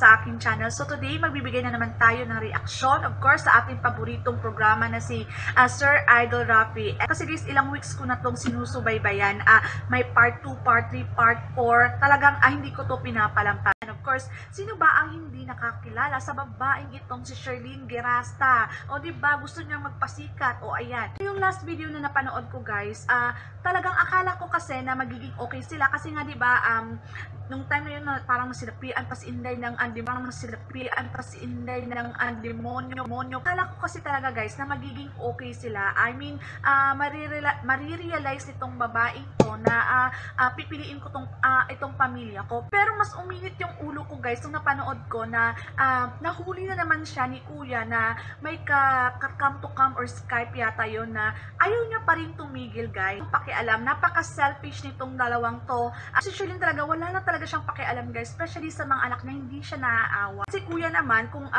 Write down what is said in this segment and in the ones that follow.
sa aking channel. So today, magbibigay na naman tayo ng reaksyon, of course, sa ating paboritong programa na si Sir Idol Rafi. Kasi guys, ilang weeks ko na itong sinusubaybayan. May part 2, part 3, part 4. Talagang hindi ko to pinapalampas. And of course, sino ba ang hindi nakakilala sa babaeng itong si Sherlyn Gerasta? O diba, gusto niyang magpasikat. O ayan. Yung last video na napanood ko guys, talagang akala ko kasi na magiging okay sila. Kasi nga diba, nung time na yun, parang nasinapian pa si Inday ng demonyo. Akala ko kasi talaga guys na magiging okay sila. I mean, marirealize nitong babaeng ko na pipiliin ko itong pamilya ko. Pero mas uminit yung ulo ko guys nung napanood ko na nahuli na naman siya ni Kuya na may come to come or Skype yata yun na ayaw niya pa rin tumigil guys. Pakialam, napaka-selfish nitong dalawang to. Si Sherlyn talaga, wala na talaga siyang pakialam guys, especially sa mga anak niya, hindi siya naaawa. Si Kuya naman, kung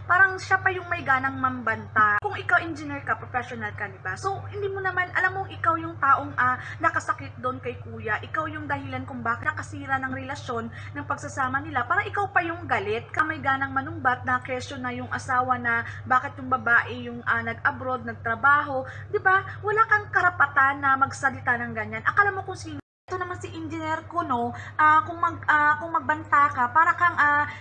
parang siya pa yung may ganang mambanta. Kung ikaw engineer ka, professional ka, diba? So, hindi mo naman, alam mong ikaw yung taong nakasakit doon kay Kuya. Ikaw yung dahilan kung bakit nakasira ng relasyon ng pagsasama nila. Parang ikaw pa yung galit, ka may ganang manumbat na kesyo na yung asawa na bakit yung babae yung nag-abroad, nagtrabaho. Diba? Wala kang karapatan na magsalita ng ganyan. Akala mo kung sino. Ito naman si engineer ko, no, kung magbanta ka, para kang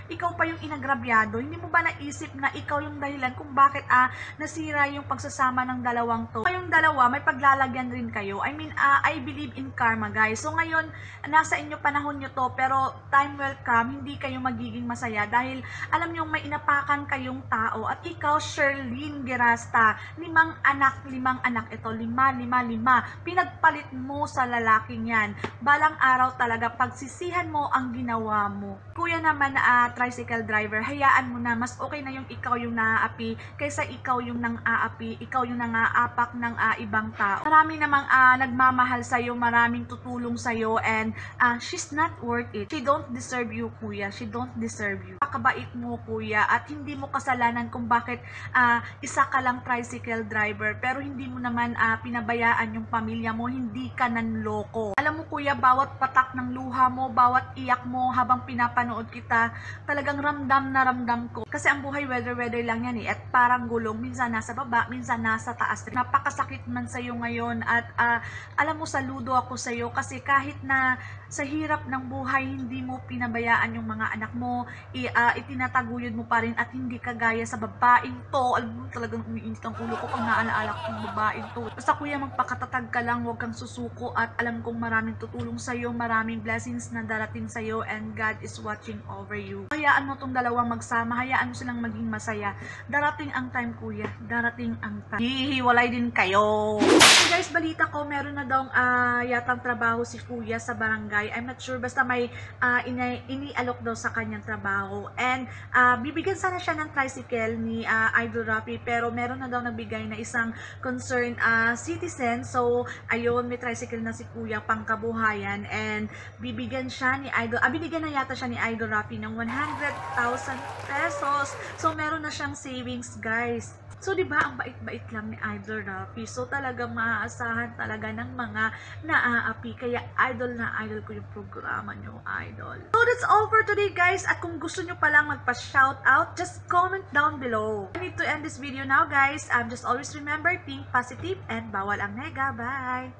ikaw pa yung inagrabyado. Hindi mo ba naisip na ikaw yung dahilan kung bakit nasira yung pagsasama ng dalawang to? Kayong dalawa, may paglalagyan rin kayo. I mean, I believe in karma, guys. So ngayon, nasa inyo panahon nyo to, pero time will come, hindi kayo magiging masaya dahil alam nyo may inapakan kayong tao. At ikaw, Sherlyn Gerasta, 5 anak ito, 5. Pinagpalit mo sa lalaking yan. Balang araw talaga pagsisihan mo ang ginawa mo. Kuya naman tricycle driver, hayaan mo na, mas okay na yung ikaw yung naaapi kaysa ikaw yung nang-aapi, ikaw yung nang-aapak ng ibang tao. Marami namang nagmamahal sa'yo, maraming tutulong sa'yo, and she's not worth it. She don't deserve you, Kuya. She don't deserve you. Pakabait mo, Kuya, at hindi mo kasalanan kung bakit isa ka lang tricycle driver, pero hindi mo naman pinabayaan yung pamilya mo, hindi ka nanloko. Alam mo, Kuya, bawat patak ng luha mo, bawat iyak mo habang pinapanood kita, talagang ramdam na ramdam ko. Kasi ang buhay weather lang yan at parang gulong, minsan nasa baba, minsan nasa taas. Napakasakit man sa'yo ngayon at alam mo, saludo ako sa'yo kasi kahit na sa hirap ng buhay, hindi mo pinabayaan yung mga anak mo, itinataguyod mo pa rin at hindi kagaya sa babaeng to. Alam mo, talagang umiinit ang ulo ko pag naalaala ko yung babaeng to. Basta Kuya, magpakatatag ka lang, huwag kang susuko, at alam kong maraming tutulong sa'yo, maraming blessings na darating sa'yo, and God is watching over you. Hayaan mo tong dalawang magsama, hayaan mo silang maging masaya. Darating ang time, Kuya, darating ang time. Hihiwalay din kayo. So guys, balita ko, meron na daw yatang trabaho si Kuya sa barangay. I'm not sure, basta may inialok daw sa kanyang trabaho. And bibigyan sana siya ng tricycle ni Idol Rafi, pero meron na daw nagbigay na isang concerned citizen. So ayun, may tricycle na si Kuya pang kabuhayan, and bibigyan siya ni Idol, binigyan na yata siya ni Idol Rafi ng 100,000 pesos. So meron na siyang savings, guys. So diba, ang bait-bait lang ni Idol Rafi. So talagang maaasahan talaga ng mga naaapi. Kaya idol na idol ko yung programa nyo, Idol. So that's all for today, guys. At kung gusto nyo palang magpa-shoutout, just comment down below. I need to end this video now, guys. Just always remember, think positive and bawal ang nega. Bye!